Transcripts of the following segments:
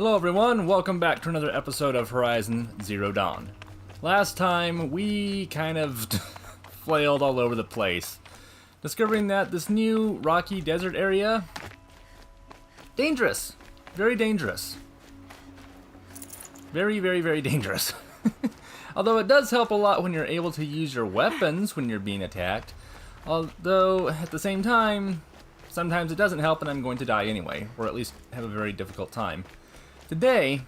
Hello everyone, welcome back to another episode of Horizon Zero Dawn. Last time we kind of flailed all over the place, discovering that this new rocky desert area, dangerous, very dangerous. Very, very, very dangerous. Although it does help a lot when you're able to use your weapons when you're being attacked. Although, at the same time, sometimes it doesn't help and I'm going to die anyway, or at least have a very difficult time. Today,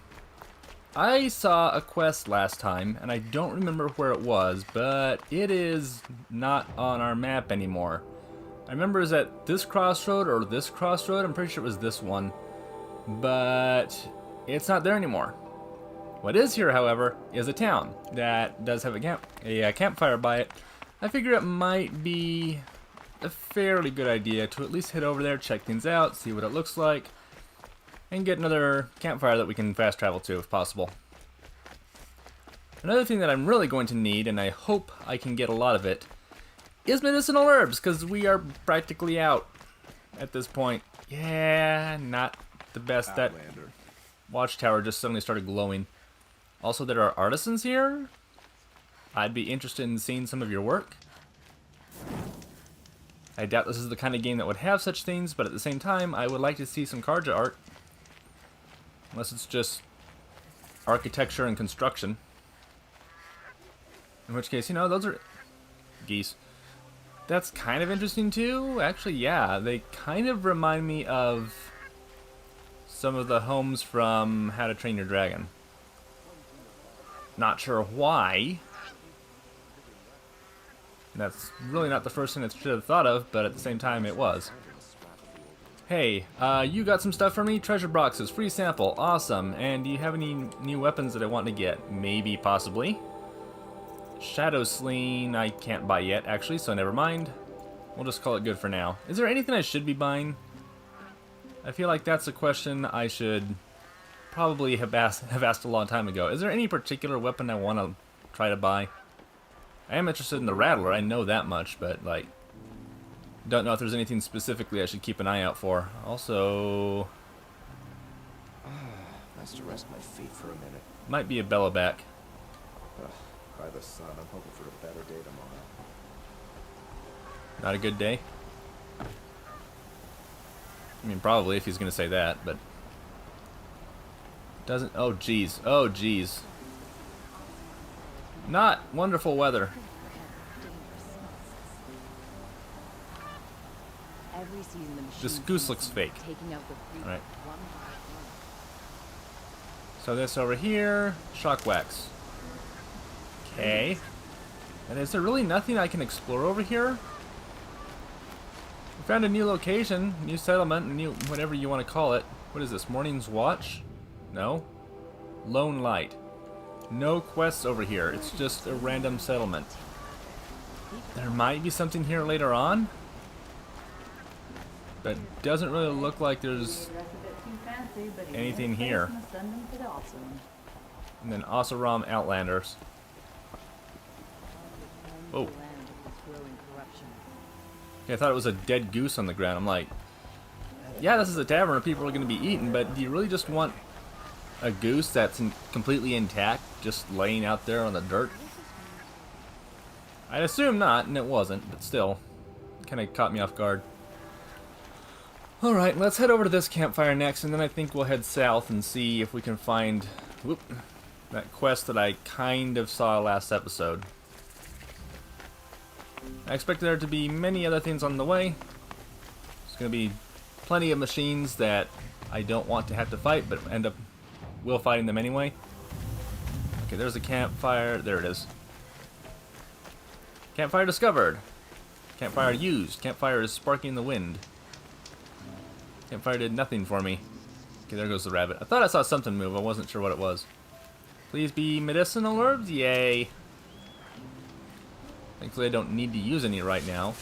I saw a quest last time, and I don't remember where it was, but it is not on our map anymore. I remember it was at this crossroad or this crossroad, I'm pretty sure it was this one, but it's not there anymore. What is here, however, is a town that does have a campfire by it. I figure it might be a fairly good idea to at least head over there, check things out, see what it looks like, and get another campfire that we can fast travel to if possible. Another thing that I'm really going to need, and I hope I can get a lot of it, is medicinal herbs, because we are practically out at this point. Yeah, not the best. That watchtower just suddenly started glowing. Also, there are artisans here. I'd be interested in seeing some of your work. I doubt this is the kind of game that would have such things, but at the same time, I would like to see some Karja art. Unless it's just architecture and construction. In which case, you know, those are geese. That's kind of interesting too. Actually, yeah, they kind of remind me of some of the homes from How to Train Your Dragon. Not sure why. That's really not the first thing I should have thought of, but at the same time it was. Hey, you got some stuff for me? Treasure boxes, free sample, awesome. And do you have any new weapons that I want to get? Maybe, possibly. Shadow Sling I can't buy yet, actually, so never mind. We'll just call it good for now. Is there anything I should be buying? I feel like that's a question I should probably have asked a long time ago. Is there any particular weapon I want to try to buy? I am interested in the Rattler, I know that much, but, like, don't know if there's anything specifically I should keep an eye out for. Also, nice to rest my feet for a minute. Might be a Bellaback. By the sun, I'm hoping for a better day tomorrow. Not a good day? I mean, probably, if he's going to say that, but doesn't. Oh, geez. Oh, geez. Not wonderful weather. This goose looks fake. Alright. So this over here, shock wax. Okay. And is there really nothing I can explore over here? We found a new location, new settlement, new whatever you want to call it. What is this, Morning's Watch? No. Lone Light. No quests over here, it's just a random settlement. There might be something here later on, but doesn't really look like there's anything here. And then Oseram Outlanders. Oh. Okay, I thought it was a dead goose on the ground. I'm like, yeah, this is a tavern where people are going to be eaten, but do you really just want a goose that's completely intact, just laying out there on the dirt? I'd assume not, and it wasn't, but still, kind of caught me off guard. Alright, let's head over to this campfire next, and then I think we'll head south and see if we can find that quest that I kind of saw last episode. I expect there to be many other things on the way. There's going to be plenty of machines that I don't want to have to fight, but end up will fighting them anyway. Okay, there's a campfire. There it is. Campfire discovered. Campfire used. Campfire is sparking in the wind. Campfire did nothing for me. Okay, there goes the rabbit. I thought I saw something move. I wasn't sure what it was. Please be medicinal herbs? Yay. Thankfully I don't need to use any right now.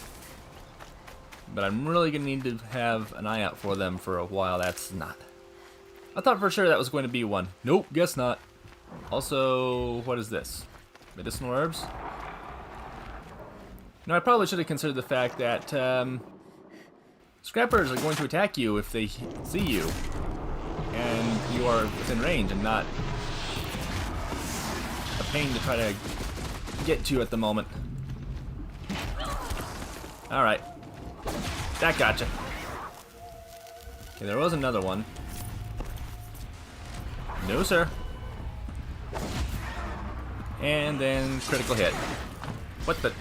But I'm really going to need to have an eye out for them for a while. That's not. I thought for sure that was going to be one. Nope, guess not. Also, what is this? Medicinal herbs? No, I probably should have considered the fact that scrappers are going to attack you if they see you. And you are within range and not a pain to try to get to at the moment. Alright. That gotcha. Okay, there was another one. No, sir. And then critical hit. What the?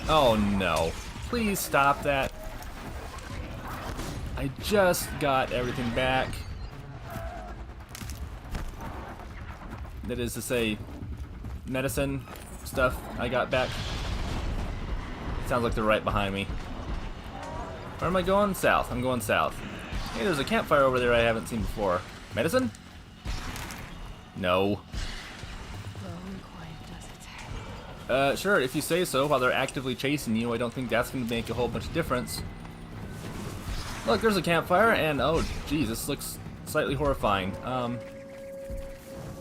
Oh no. Please stop that. I just got everything back. That is to say, medicine stuff I got back. Sounds like they're right behind me. Where am I going? South. I'm going south. Hey, there's a campfire over there I haven't seen before. Medicine? No. Sure, if you say so. While they're actively chasing you, I don't think that's going to make a whole bunch of difference. Look, there's a campfire, and oh, geez, this looks slightly horrifying.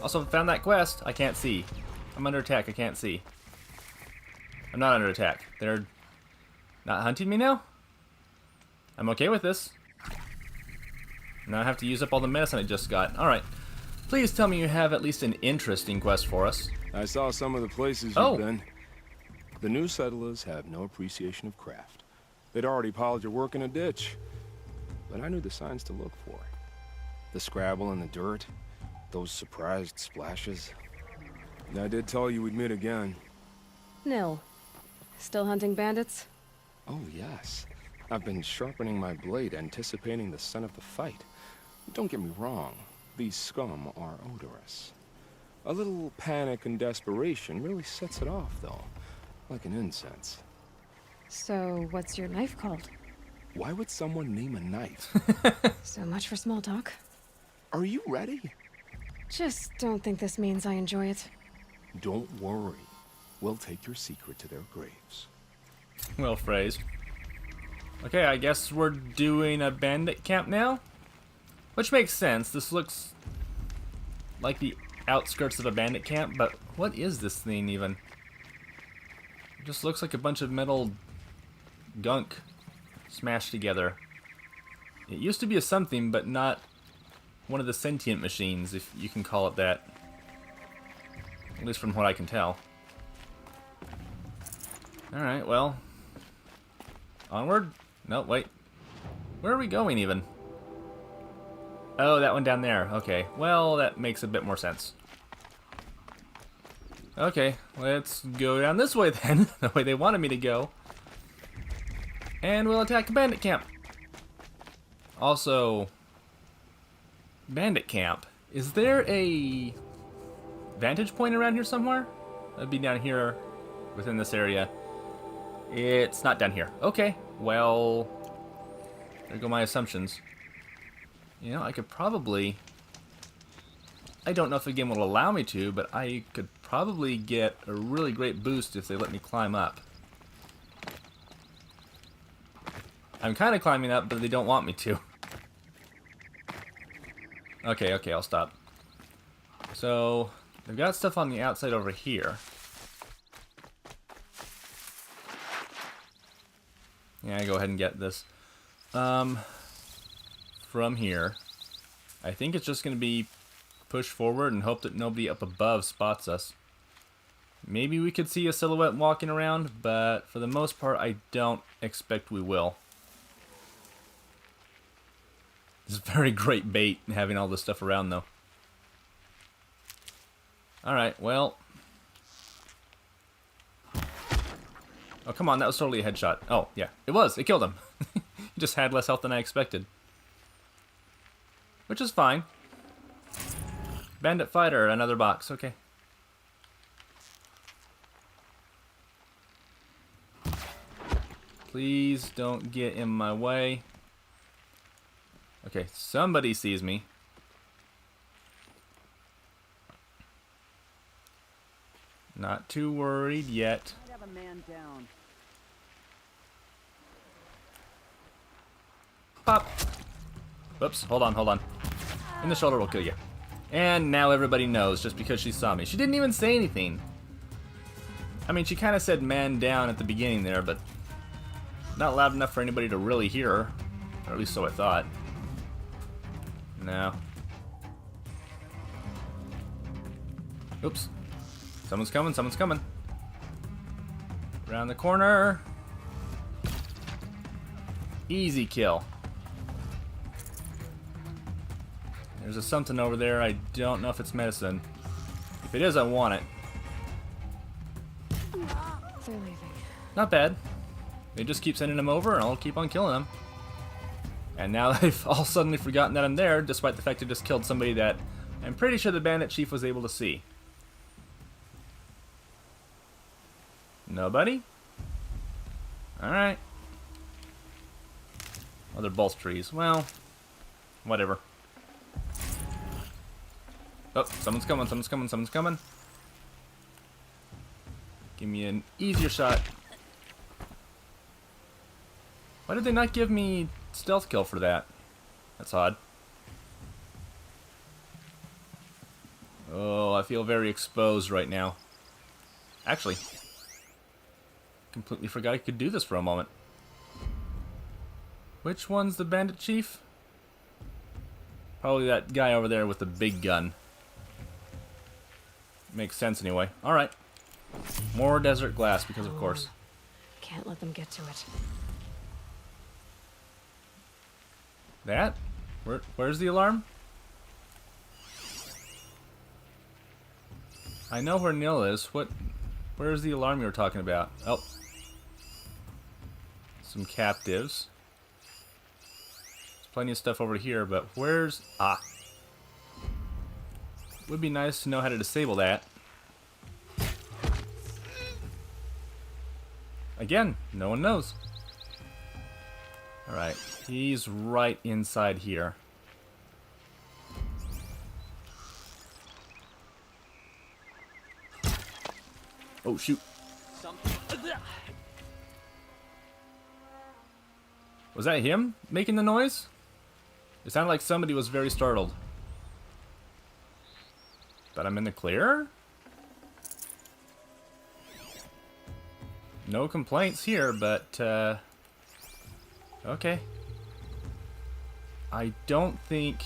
Also found that quest. I can't see. I'm under attack. I can't see. I'm not under attack. They're not hunting me now? I'm okay with this. Now I have to use up all the medicine I just got. Alright. Please tell me you have at least an interesting quest for us. I saw some of the places Oh. you've been. The new settlers have no appreciation of craft. They'd already piled your work in a ditch. But I knew the signs to look for. The scrabble in the dirt, those surprised splashes. And I did tell you we'd meet again. Nil. Still hunting bandits? Oh, yes. I've been sharpening my blade, anticipating the scent of the fight. Don't get me wrong. These scum are odorous. A little panic and desperation really sets it off, though. Like an incense. So, what's your knife called? Why would someone name a knife? So much for small talk. Are you ready? Just don't think this means I enjoy it. Don't worry. We'll take your secret to their graves. Well phrased. Okay, I guess we're doing a bandit camp now? Which makes sense. This looks like the outskirts of a bandit camp, but what is this thing even? It just looks like a bunch of metal gunk smashed together. It used to be a something, but not one of the sentient machines, if you can call it that. At least from what I can tell. Alright, well. Onward? No, wait. Where are we going even? Oh, that one down there. Okay, well, that makes a bit more sense. Okay, let's go down this way then, the way they wanted me to go. And we'll attack a bandit camp. Also, bandit camp. Is there a vantage point around here somewhere? That'd be down here within this area. It's not down here. Okay, well, there go my assumptions. You know, I could probably... I don't know if the game will allow me to, but I could probably get a really great boost if they let me climb up. I'm kind of climbing up, but they don't want me to. Okay, I'll stop. So, they've got stuff on the outside over here. Yeah, I go ahead and get this. From here, I think it's just going to be push forward and hope that nobody up above spots us. Maybe we could see a silhouette walking around, but for the most part, I don't expect we will. It's a very great bait having all this stuff around, though. Alright, well. Oh, come on, that was totally a headshot. Oh, yeah, it was. It killed him. He just had less health than I expected. Which is fine. Bandit fighter, another box. Okay. Please don't get in my way. Okay, somebody sees me. Not too worried yet. I'd have a man down. Pop! Whoops, hold on. In the shoulder will kill you. And now everybody knows just because she saw me. She didn't even say anything. I mean, she kind of said man down at the beginning there, but not loud enough for anybody to really hear her. Or at least so I thought. No. Oops. Someone's coming, someone's coming. Around the corner. Easy kill. There's a something over there. I don't know if it's medicine. If it is, I want it. They're leaving. Not bad. They just keep sending them over, and I'll keep on killing them. And now they've all suddenly forgotten that I'm there, despite the fact they just killed somebody that I'm pretty sure the bandit chief was able to see. Nobody? Alright. Oh, they're both trees. Well, whatever. Oh, someone's coming, someone's coming, someone's coming. Give me an easier shot. Why did they not give me stealth kill for that? That's odd. Oh, I feel very exposed right now. Actually, completely forgot I could do this for a moment. Which one's the bandit chief? Probably that guy over there with the big gun. Makes sense anyway. Alright. More desert glass, because of course. Can't let them get to it. That? Where's the alarm? I know where Nil is. Where's the alarm you were talking about? Oh. Some captives. There's plenty of stuff over here, but where's... Ah. Would be nice to know how to disable that. Again, no one knows. Alright, he's right inside here. Oh, shoot. Was that him making the noise? It sounded like somebody was very startled. But I'm in the clear? No complaints here, but, okay. I don't think...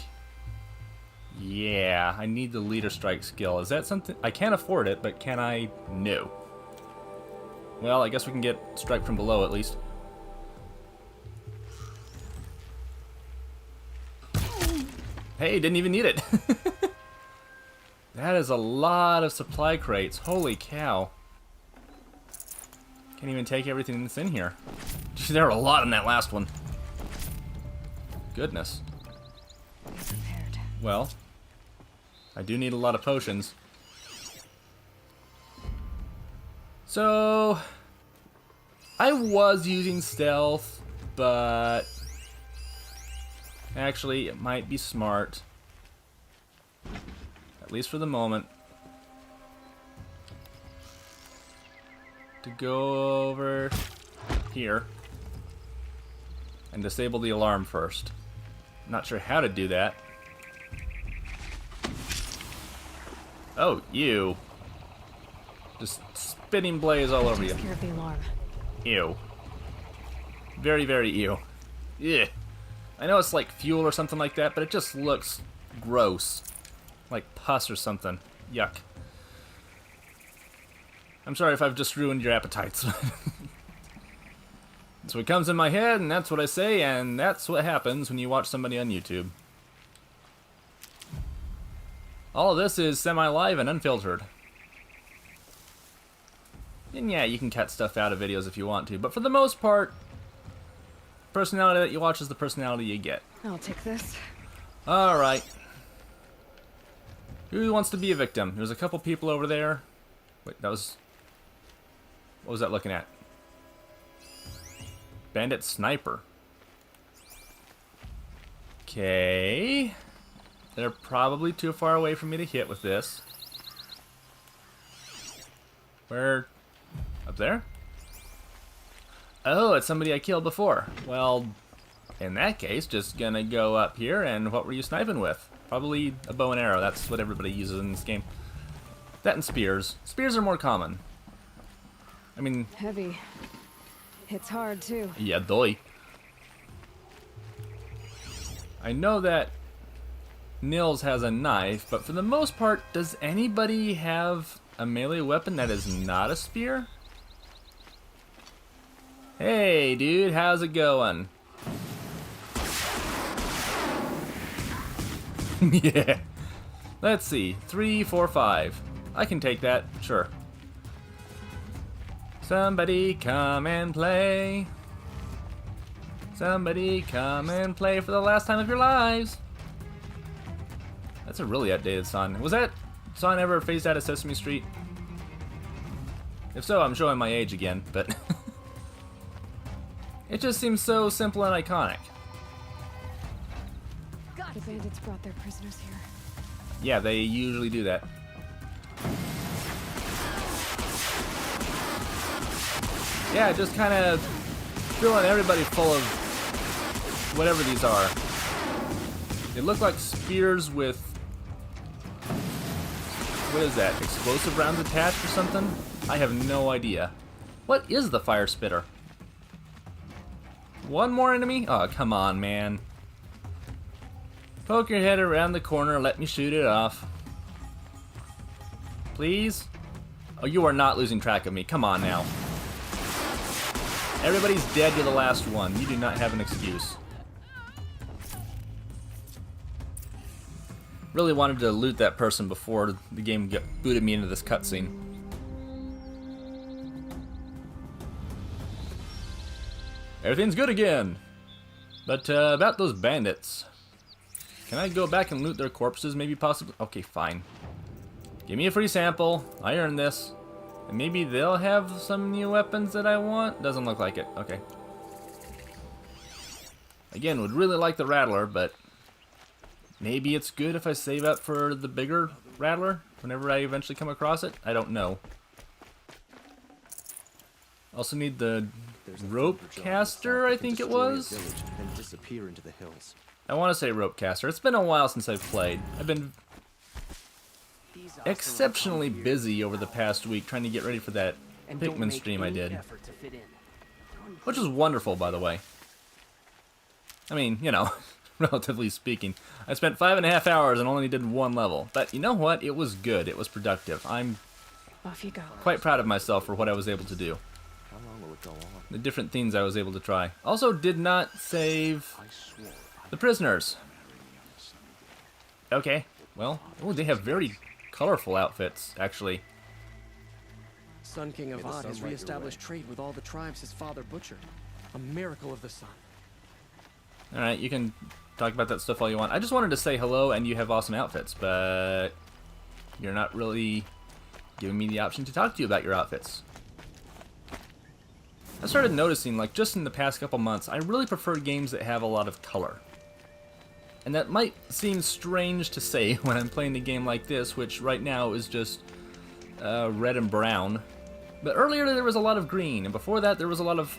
Yeah, I need the leader strike skill. Is that something... I can't afford it, but can I... No. Well, I guess we can get strike from below at least. Hey, didn't even need it. That is a lot of supply crates. Holy cow. Can't even take everything that's in here. Gee, there were a lot in that last one. Goodness. Be prepared. Well, I do need a lot of potions. So, I was using stealth, but actually it might be smart, at least for the moment, to go over here and disable the alarm first. Not sure how to do that. Oh, you. Just spitting blaze all over you. Takes care of the alarm. Ew. Very, very ew. Yeah. I know it's like fuel or something like that, but it just looks gross. Like pus or something. Yuck. I'm sorry if I've just ruined your appetites. That's what comes in my head, and that's what I say, and that's what happens when you watch somebody on YouTube. All of this is semi-live and unfiltered. And yeah, you can cut stuff out of videos if you want to, but for the most part, personality that you watch is the personality you get. I'll take this. Alright. Who wants to be a victim? There's a couple people over there. Wait, that was... What was that looking at? Bandit sniper. Okay. They're probably too far away for me to hit with this. Where? Up there? Oh, it's somebody I killed before. Well, in that case, just gonna go up here, and what were you sniping with? Probably a bow and arrow. That's what everybody uses in this game. That and spears. Spears are more common. I mean... Heavy. Hits hard, too. Yeah, doy. I know that Nils has a knife, but for the most part, does anybody have a melee weapon that is not a spear? Hey, dude, how's it going? Yeah. Let's see. 3, 4, 5. I can take that. Sure. Somebody come and play. Somebody come and play for the last time of your lives. That's a really outdated song. Was that song ever phased out of Sesame Street? If so, I'm showing my age again, but it just seems so simple and iconic. The bandits brought their prisoners here. Yeah, they usually do that. Yeah, just kind of filling everybody full of whatever these are. They look like spears with, what is that, explosive rounds attached or something? I have no idea. What is the fire spitter? One more enemy? Oh, come on, man. Poke your head around the corner, let me shoot it off. Please? Oh, you are not losing track of me. Come on now. Everybody's dead to the last one. You do not have an excuse. Really wanted to loot that person before the game booted me into this cutscene. Everything's good again. But about those bandits. Can I go back and loot their corpses, maybe possibly? Okay, fine. Give me a free sample. I earned this. And maybe they'll have some new weapons that I want? Doesn't look like it. Okay. Again, would really like the Rattler, but maybe it's good if I save up for the bigger Rattler whenever I eventually come across it. I don't know. Also need the rope caster, I think it was. And disappear into the hills. I want to say rope caster. It's been a while since I've played. I've been exceptionally busy over the past week trying to get ready for that Pikmin stream I did. Which was wonderful, by the way. I mean, you know, relatively speaking. I spent 5.5 hours and only did one level. But you know what? It was good. It was productive. I'm Off you go. quite proud of myself for what I was able to do. How long will it go on? The different things I was able to try. Also did not save I swore. the prisoners. Okay, well, oh, they have very colorful outfits, actually. Sun King May the Avad sun has light your reestablished way. trade with all the tribes his father butchered. A miracle of the sun. Alright, you can talk about that stuff all you want. I just wanted to say hello and you have awesome outfits, but you're not really giving me the option to talk to you about your outfits. I started noticing, like, just in the past couple months, I really prefer games that have a lot of color. And that might seem strange to say when I'm playing a game like this, which right now is just red and brown. But earlier there was a lot of green, and before that there was a lot of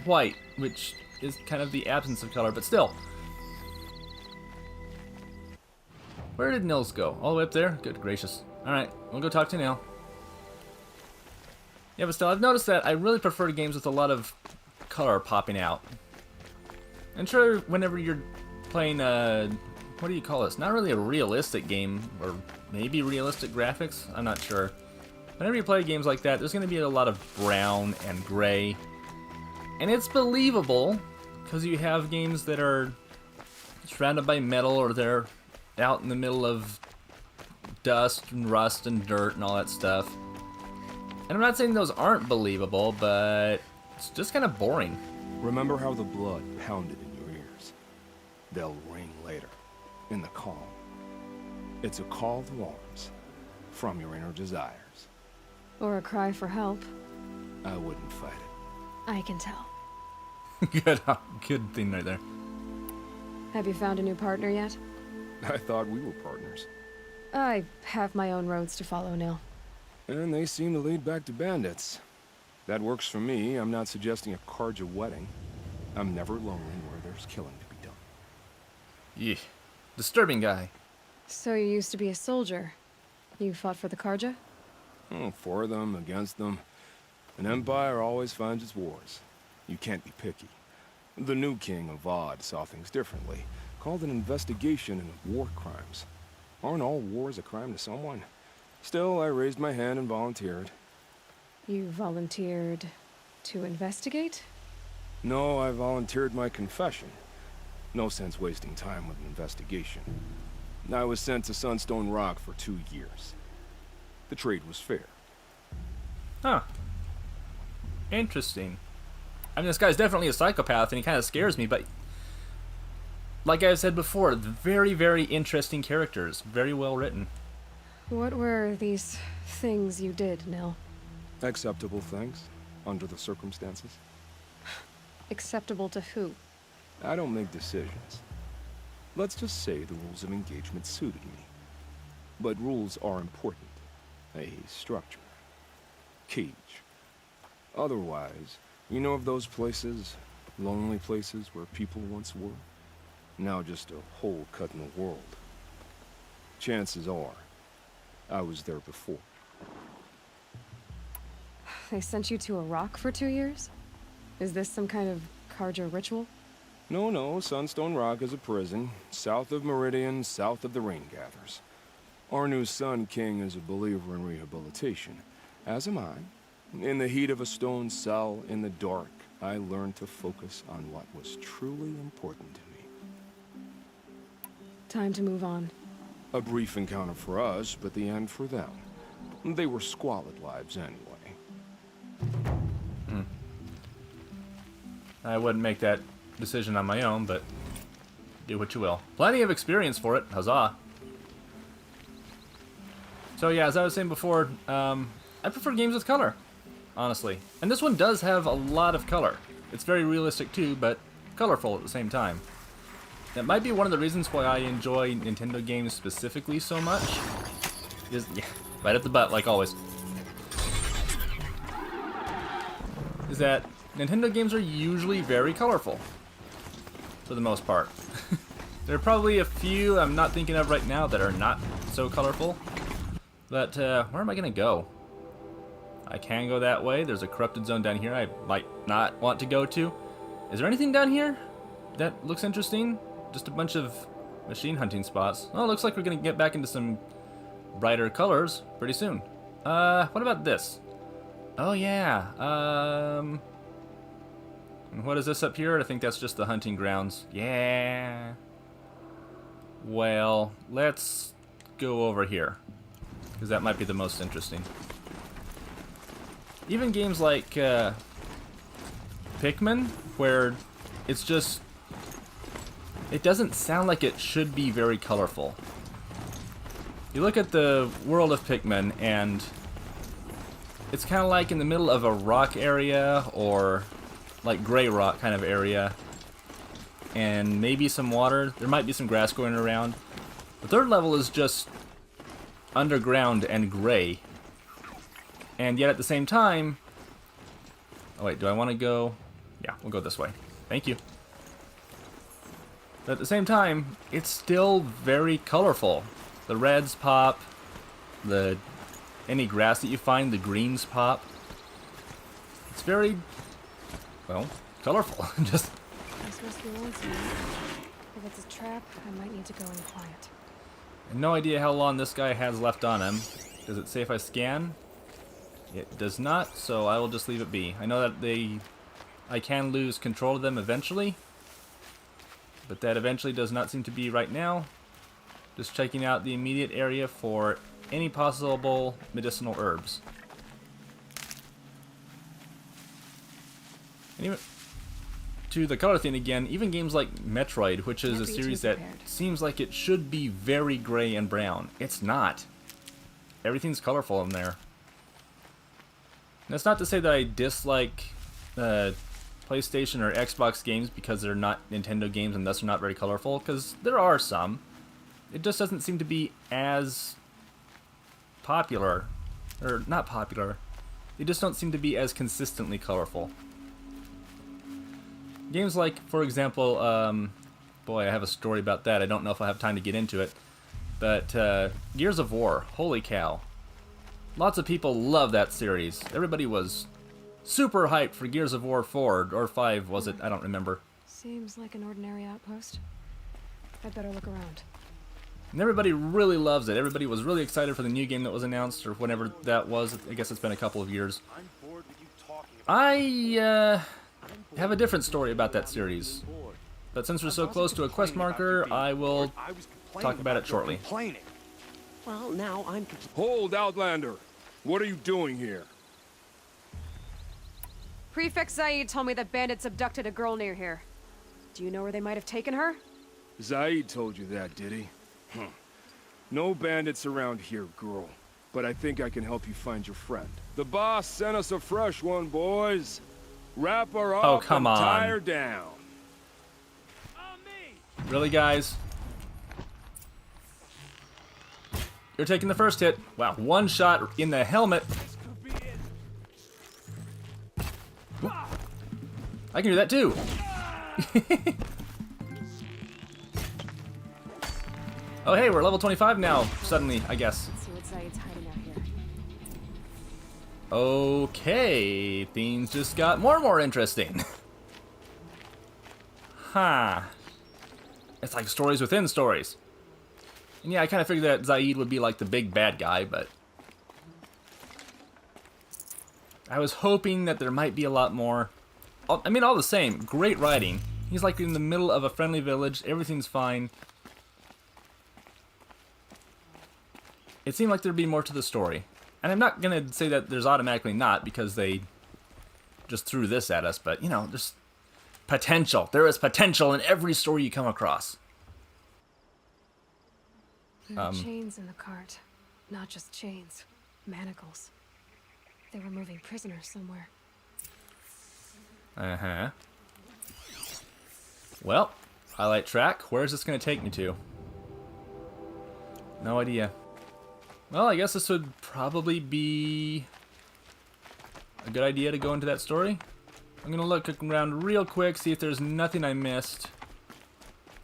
white, which is kind of the absence of color, but still. Where did Nils go? All the way up there? Good gracious. Alright, we'll go talk to Nil. Yeah, but still, I've noticed that I really prefer games with a lot of color popping out. And sure, whenever you're playing what do you call this? Not really a realistic game, or maybe realistic graphics? I'm not sure. Whenever you play games like that, there's going to be a lot of brown and gray. And it's believable, because you have games that are surrounded by metal, or they're out in the middle of dust and rust and dirt and all that stuff. And I'm not saying those aren't believable, but it's just kind of boring. Remember how the blood pounded in your ears? They'll ring later, in the calm. It's a call to arms from your inner desires. Or a cry for help. I wouldn't fight it. I can tell. Good thing right there. Have you found a new partner yet? I thought we were partners. I have my own roads to follow now. And they seem to lead back to bandits. That works for me. I'm not suggesting a Karja wedding. I'm never lonely where there's killing to be done. Yeah. Disturbing guy. So you used to be a soldier. You fought for the Karja? Oh, for them, against them. An empire always finds its wars. You can't be picky. The new king of Odd saw things differently. called an investigation into war crimes. Aren't all wars a crime to someone? Still, I raised my hand and volunteered. You volunteered to investigate? No, I volunteered my confession. No sense wasting time with an investigation. I was sent to Sunstone Rock for 2 years. The trade was fair. Huh. Interesting. I mean, this guy's definitely a psychopath, and he kind of scares me, but like I said before, very, very interesting characters. Very well written. What were these things you did, Nil? Acceptable things, under the circumstances. Acceptable to who? I don't make decisions. Let's just say the rules of engagement suited me. But rules are important. A structure. Cage. Otherwise, you know of those places, lonely places where people once were? Now just a hole cut in the world. Chances are, I was there before. They sent you to a rock for 2 years? Is this some kind of Carja ritual? No, Sunstone Rock is a prison, south of Meridian, south of the Rain Gathers. Our new Sun King is a believer in rehabilitation, as am I. In the heat of a stone cell, in the dark, I learned to focus on what was truly important to me. Time to move on. A brief encounter for us, but the end for them. They were squalid lives anyway. I wouldn't make that decision on my own, but do what you will. Plenty of experience for it. Huzzah. So yeah, as I was saying before, I prefer games with color, honestly. And this one does have a lot of color. It's very realistic too, but colorful at the same time. That might be one of the reasons why I enjoy Nintendo games specifically so much. Is, yeah, right at the butt, like always. Is that Nintendo games are usually very colorful, for the most part. There are probably a few I'm not thinking of right now that are not so colorful. But where am I gonna go? I can go that way. There's a corrupted zone down here I might not want to go to. Is there anything down here that looks interesting? Just a bunch of machine hunting spots. Oh, looks like we're gonna get back into some brighter colors pretty soon. What about this? Oh yeah, what is this up here? I think that's just the hunting grounds. Yeah. Well, let's go over here, because that might be the most interesting. Even games like Pikmin, where it's just, it doesn't sound like it should be very colorful. You look at the world of Pikmin, and it's kind of like in the middle of a rock area, or like gray rock kind of area, and maybe some water. There might be some grass going around. The third level is just underground and gray, and yet at the same time, oh wait, do I want to go? Yeah, we'll go this way. Thank you. But at the same time, it's still very colorful. The reds pop, any grass that you find, the greens pop. It's very, well, colorful. Just. This must be lonesome. If it's a trap, I might need to go in quiet. No idea how long this guy has left on him. Does it say if I scan? It does not, so I will just leave it be. I know that I can lose control of them eventually, but that eventually does not seem to be right now. Just checking out the immediate area for any possible medicinal herbs. Anyway, to the color thing again, even games like Metroid, which is a series that seems like it should be very gray and brown. It's not. Everything's colorful in there. And that's not to say that I dislike PlayStation or Xbox games because they're not Nintendo games and thus are not very colorful, because there are some. It just doesn't seem to be as popular. Or, not popular. They just don't seem to be as consistently colorful. Games like, for example, boy, I have a story about that. I don't know if I have time to get into it. But Gears of War, holy cow. Lots of people love that series. Everybody was super hyped for Gears of War 4, or 5, was it? I don't remember. Seems like an ordinary outpost. I'd better look around. And everybody really loves it. Everybody was really excited for the new game that was announced, or whenever that was. I guess it's been a couple of years. I have a different story about that series. But since we're so close to a quest marker, I will talk about it shortly. Well, now I'm... Hold, Outlander! What are you doing here? Prefect Zaid told me that bandits abducted a girl near here. Do you know where they might have taken her? Zaid told you that, did he? No bandits around here, girl. But I think I can help you find your friend. The boss sent us a fresh one, boys. Wrap her up Oh, come and tie on. her down. Really, guys? You're taking the first hit. Wow, one shot in the helmet. I can do that too. Oh, hey, we're level 25 now, suddenly, I guess. Let's see what Zaid's hiding out here. Okay, things just got more and more interesting. Huh. It's like stories within stories. And yeah, I kind of figured that Zaid would be like the big bad guy, but I was hoping that there might be a lot more. I mean, all the same, great writing. He's like in the middle of a friendly village, everything's fine. It seemed like there'd be more to the story. And I'm not gonna say that there's automatically not, because they just threw this at us, but you know, there's potential. There is potential in every story you come across. There are chains in the cart. Not just chains. Manacles. They were moving prisoners somewhere. Uh-huh. Well, highlight track. Where's this going to take me to? No idea. Well, I guess this would probably be a good idea to go into that story. I'm going to look around real quick, see if there's nothing I missed.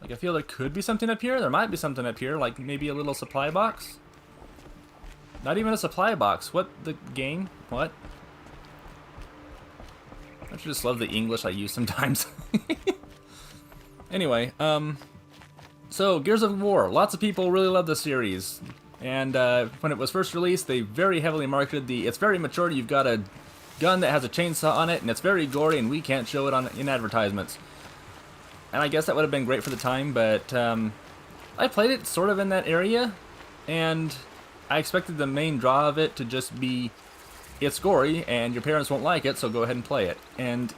Like, I feel there could be something up here. There might be something up here, like maybe a little supply box. Not even a supply box. What the game? What? I just love the English I use sometimes. Anyway, so Gears of War. Lots of people really love the series. And when it was first released, they very heavily marketed it's very mature. You've got a gun that has a chainsaw on it, and it's very gory, and we can't show it in advertisements. And I guess that would have been great for the time, but I played it sort of in that area, and I expected the main draw of it to just be, it's gory, and your parents won't like it, so go ahead and play it. And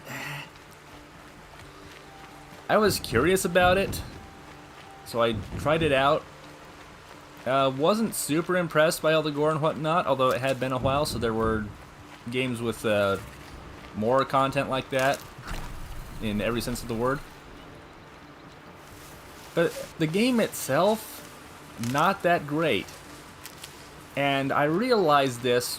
I was curious about it, so I tried it out. Wasn't super impressed by all the gore and whatnot, although it had been a while, so there were games with more content like that, in every sense of the word. But the game itself, not that great. And I realized this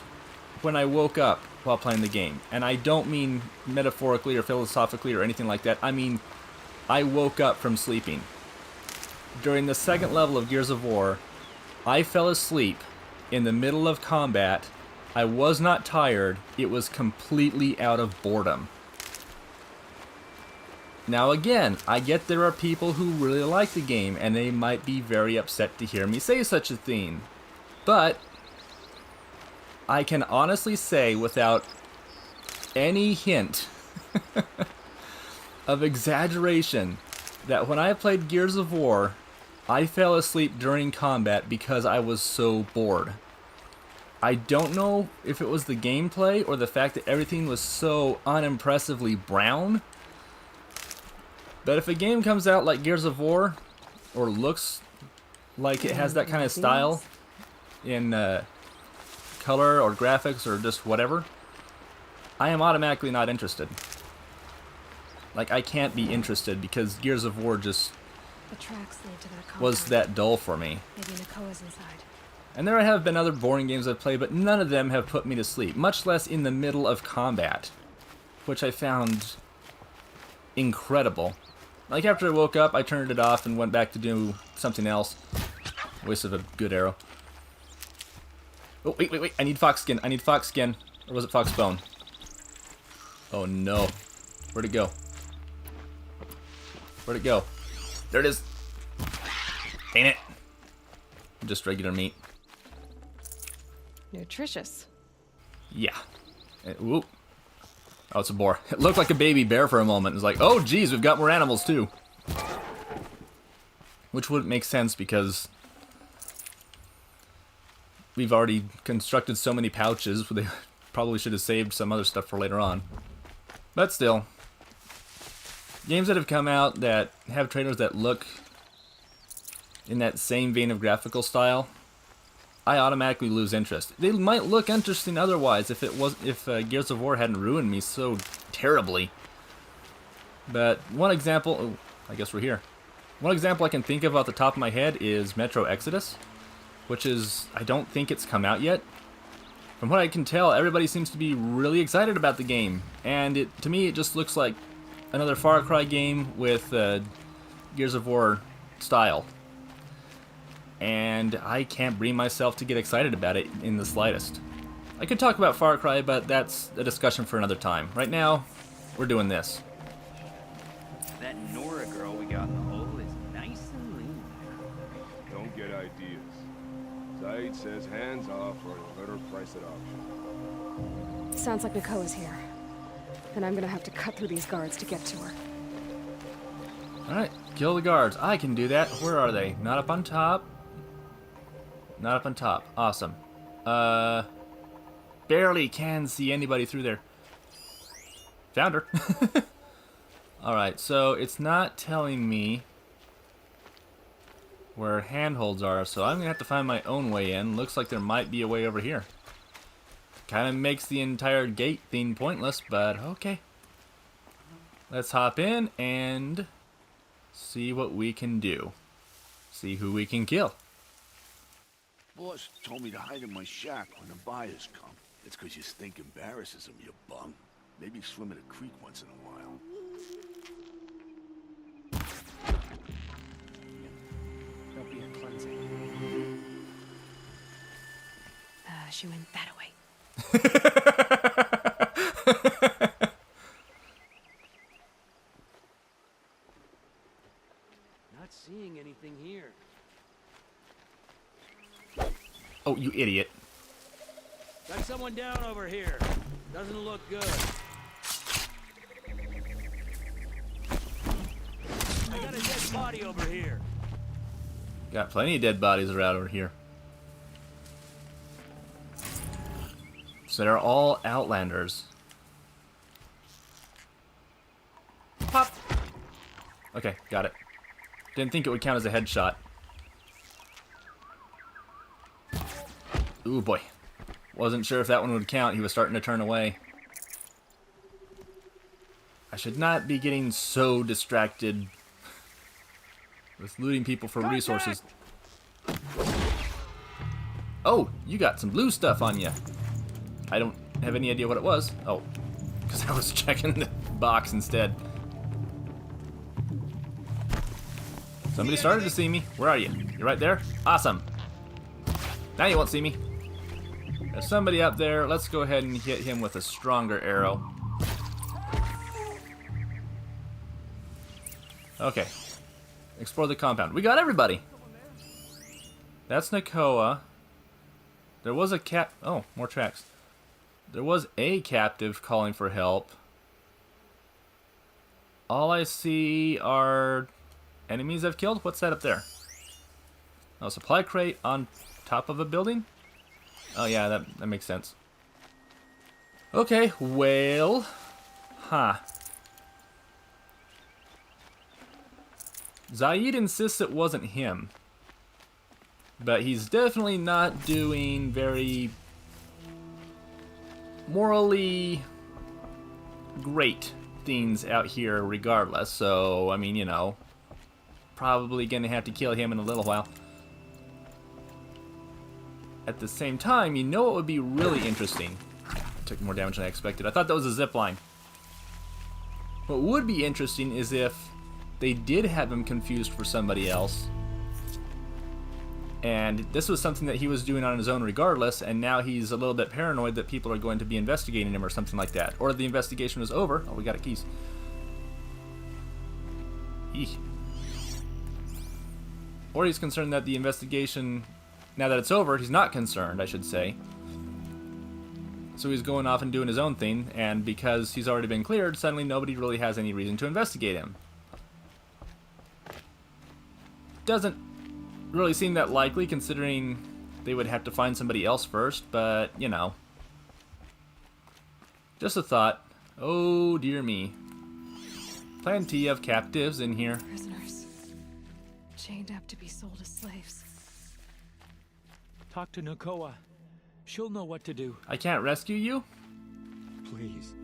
when I woke up while playing the game. And I don't mean metaphorically or philosophically or anything like that. I mean, I woke up from sleeping. During the second level of Gears of War, I fell asleep in the middle of combat. I was not tired. It was completely out of boredom. Now again, I get there are people who really like the game, and they might be very upset to hear me say such a thing. But I can honestly say, without any hint of exaggeration, that when I played Gears of War, I fell asleep during combat because I was so bored. I don't know if it was the gameplay or the fact that everything was so unimpressively brown. But if a game comes out like Gears of War, or looks like it has that kind of style in color or graphics or just whatever, I am automatically not interested. Like, I can't be interested because Gears of War just The tracks lead to that was compound. that dull for me. Maybe Nakoa's inside. And there have been other boring games I've played, but none of them have put me to sleep, much less in the middle of combat, which I found incredible. Like, after I woke up, I turned it off and went back to do something else. Waste of a good arrow. Oh, wait. I need fox skin. Or was it fox bone? Oh, no. Where'd it go? There it is. Ain't it? Just regular meat. Nutritious. Yeah. Whoop. Oh, it's a boar. It looked like a baby bear for a moment. It was like, oh, geez, we've got more animals, too. Which wouldn't make sense because we've already constructed so many pouches. They probably should have saved some other stuff for later on. But still, games that have come out that have trailers that look in that same vein of graphical style, I automatically lose interest. They might look interesting otherwise if Gears of War hadn't ruined me so terribly. But one example, oh, I guess we're here. One example I can think of off the top of my head is Metro Exodus, which is, I don't think it's come out yet. From what I can tell, everybody seems to be really excited about the game, and to me it just looks like another Far Cry game with Gears of War style. And I can't bring myself to get excited about it in the slightest. I could talk about Far Cry, but that's a discussion for another time. Right now, we're doing this. That Nora girl we got in the hole is nice and lean. Don't get ideas. Zaid says hands off or let her price it auction. Sounds like Nakoa's here. And I'm gonna have to cut through these guards to get to her. Alright, kill the guards. I can do that. Where are they? Not up on top. Not up on top. Awesome. Barely can see anybody through there. Found her. Alright, so it's not telling me where handholds are, so I'm going to have to find my own way in. Looks like there might be a way over here. Kind of makes the entire gate thing pointless, but okay. Let's hop in and see what we can do. See who we can kill. Boss told me to hide in my shack when the buyers come. It's 'cause your stink embarrasses them, you bum. Maybe swim in a creek once in a while. That'll be a cleansing. She went that way. Not seeing anything here. Oh, you idiot. Got someone down over here. Doesn't look good. I got a dead body over here. Got plenty of dead bodies around over here. So they're all Outlanders. Pop! Okay, got it. Didn't think it would count as a headshot. Ooh boy. Wasn't sure if that one would count. He was starting to turn away. I should not be getting so distracted with looting people for resources. Oh, you got some blue stuff on you. I don't have any idea what it was. Oh, because I was checking the box instead. Somebody started to see me. Where are you? You're right there? Awesome. Now you won't see me. There's somebody up there. Let's go ahead and hit him with a stronger arrow. Okay. Explore the compound. We got everybody. That's Nakoa. There was a oh, more tracks. There was a captive calling for help. All I see are enemies I've killed. What's that up there? Oh, supply crate on top of a building? Oh yeah, that makes sense. Okay, well, Zaid insists it wasn't him. But he's definitely not doing very morally great things out here regardless. So, I mean, you know, probably gonna have to kill him in a little while. At the same time, you know what would be really interesting? Took more damage than I expected. I thought that was a zip line. What would be interesting is if they did have him confused for somebody else, and this was something that he was doing on his own regardless, and now he's a little bit paranoid that people are going to be investigating him or something like that. Or the investigation was over. Oh, we got a keys. Eek. Or he's concerned that the investigation, now that it's over, he's not concerned, I should say. So he's going off and doing his own thing, and because he's already been cleared, suddenly nobody really has any reason to investigate him. Doesn't really seem that likely, considering they would have to find somebody else first, but, you know. Just a thought. Oh, dear me. Plenty of captives in here. Prisoners. Chained up to be sold as slaves. Talk to Nakoa. She'll know what to do. I can't rescue you? Please,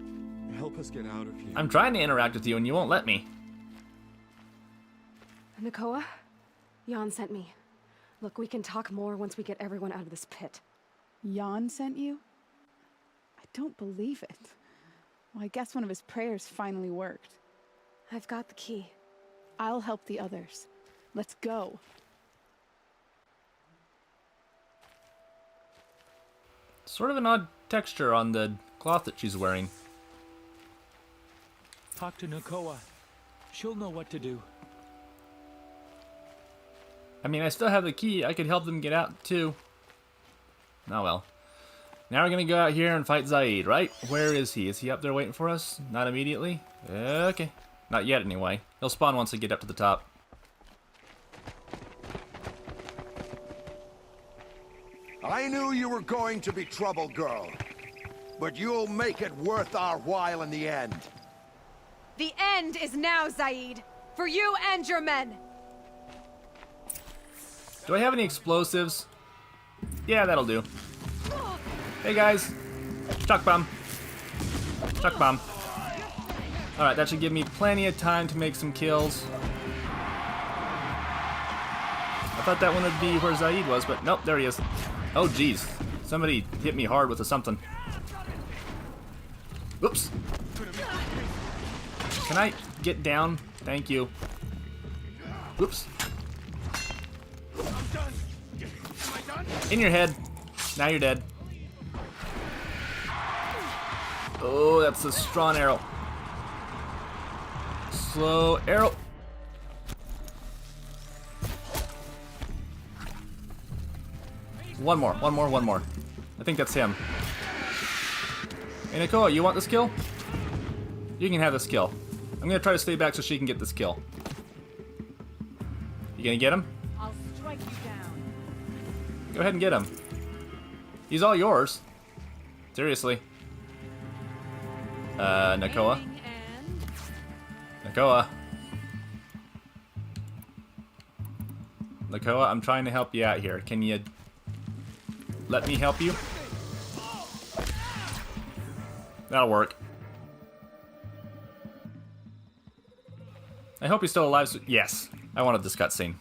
help us get out of here. I'm trying to interact with you and you won't let me. Nakoa? Jan sent me. Look, we can talk more once we get everyone out of this pit. Jan sent you? I don't believe it. Well, I guess one of his prayers finally worked. I've got the key. I'll help the others. Let's go. Sort of an odd texture on the cloth that she's wearing. Talk to Nakoa. She'll know what to do. I mean, I still have the key. I could help them get out, too. Oh, well. Now we're gonna go out here and fight Zaid, right? Where is he? Is he up there waiting for us? Not immediately? Okay. Not yet, anyway. He'll spawn once we get up to the top. I knew you were going to be trouble, girl. But you'll make it worth our while in the end. The end is now, Zaid! For you and your men! Do I have any explosives? Yeah, that'll do. Hey guys, chuck bomb. Chuck bomb. Alright, that should give me plenty of time to make some kills. I thought that one would be where Zaid was, but nope, there he is. Oh jeez, somebody hit me hard with a something. Oops. Can I get down? Thank you. Oops. In your head. Now you're dead. Oh, that's a strong arrow. Slow arrow. One more. I think that's him. Hey, Nakoa, you want this kill? You can have this kill. I'm gonna try to stay back so she can get this kill. You gonna get him? I'll strike you down. Go ahead and get him. He's all yours. Seriously. Nakoa. Aiming and... Nakoa. Nakoa, I'm trying to help you out here. Can you let me help you? That'll work. I hope he's still alive. Yes, I wanted this cutscene.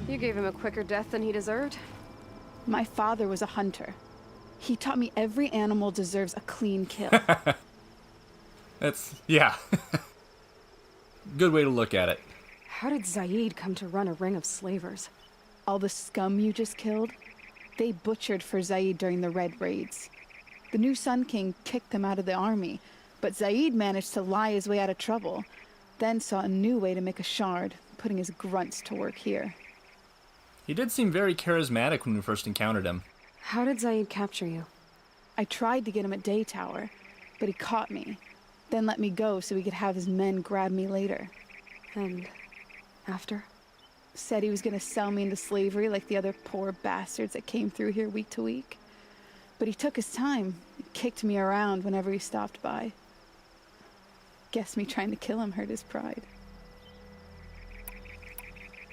You gave him a quicker death than he deserved. My father was a hunter. He taught me every animal deserves a clean kill. That's, yeah. Good way to look at it. How did Zaid come to run a ring of slavers? All the scum you just killed, they butchered for Zaid during the Red Raids. The new Sun King kicked them out of the army, but Zaid managed to lie his way out of trouble, then saw a new way to make a shard, putting his grunts to work here. He did seem very charismatic when we first encountered him. How did Zaid capture you? I tried to get him at Day Tower, but he caught me, then let me go so he could have his men grab me later. And after? Said he was gonna sell me into slavery like the other poor bastards that came through here week to week. But he took his time, kicked me around whenever he stopped by. Guess me trying to kill him hurt his pride.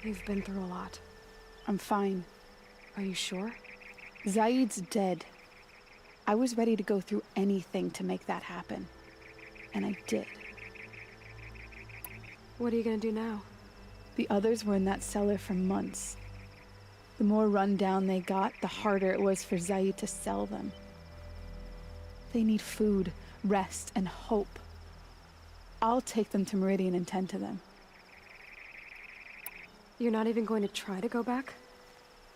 You've been through a lot. I'm fine. Are you sure? Zaid's dead. I was ready to go through anything to make that happen. And I did. What are you gonna do now? The others were in that cellar for months. The more run down they got, the harder it was for Zaid to sell them. They need food, rest, and hope. I'll take them to Meridian and tend to them. You're not even going to try to go back?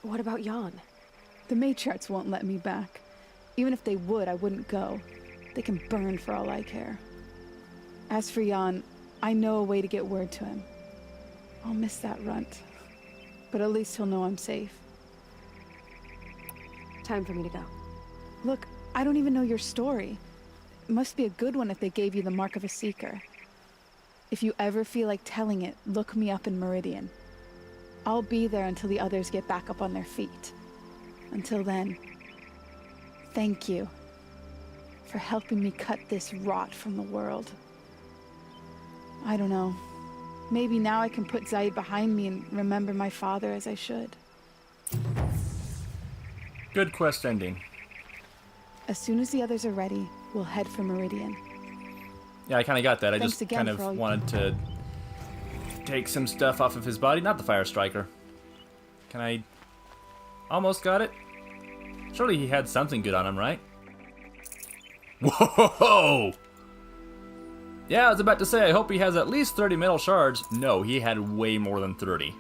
What about Jan? The matriarchs won't let me back. Even if they would, I wouldn't go. They can burn for all I care. As for Jan, I know a way to get word to him. I'll miss that runt. But at least he'll know I'm safe. Time for me to go. Look, I don't even know your story. It must be a good one if they gave you the mark of a seeker. If you ever feel like telling it, look me up in Meridian. I'll be there until the others get back up on their feet. Until then, thank you for helping me cut this rot from the world. I don't know. Maybe now I can put Zaid behind me and remember my father as I should. Good quest ending. As soon as the others are ready, we'll head for Meridian. Yeah, I kind of got that. I Thanks just again kind of for all you- wanted to take some stuff off of his body. Not the fire striker. Can I... Almost got it. Surely he had something good on him, right? Whoa! Yeah, I was about to say, I hope he has at least 30 metal shards. No, he had way more than 30.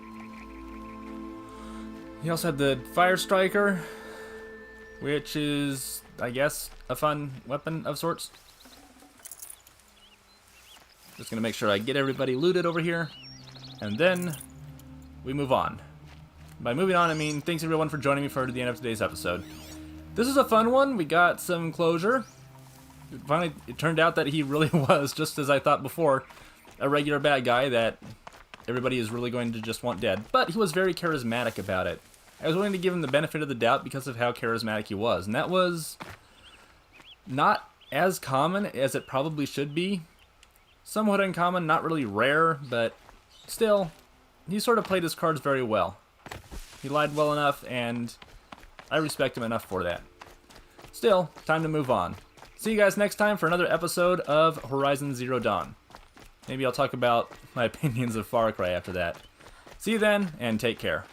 He also had the fire striker, which is, I guess, a fun weapon of sorts. Just gonna make sure I get everybody looted over here, and then we move on. By moving on, I mean thanks everyone for joining me for the end of today's episode. This is a fun one. We got some closure. Finally, it turned out that he really was, just as I thought before, a regular bad guy that everybody is really going to just want dead. But he was very charismatic about it. I was willing to give him the benefit of the doubt because of how charismatic he was. And that was not as common as it probably should be. Somewhat uncommon, not really rare, but still, he sort of played his cards very well. He lied well enough, and I respect him enough for that. Still, time to move on. See you guys next time for another episode of Horizon Zero Dawn. Maybe I'll talk about my opinions of Far Cry after that. See you then, and take care.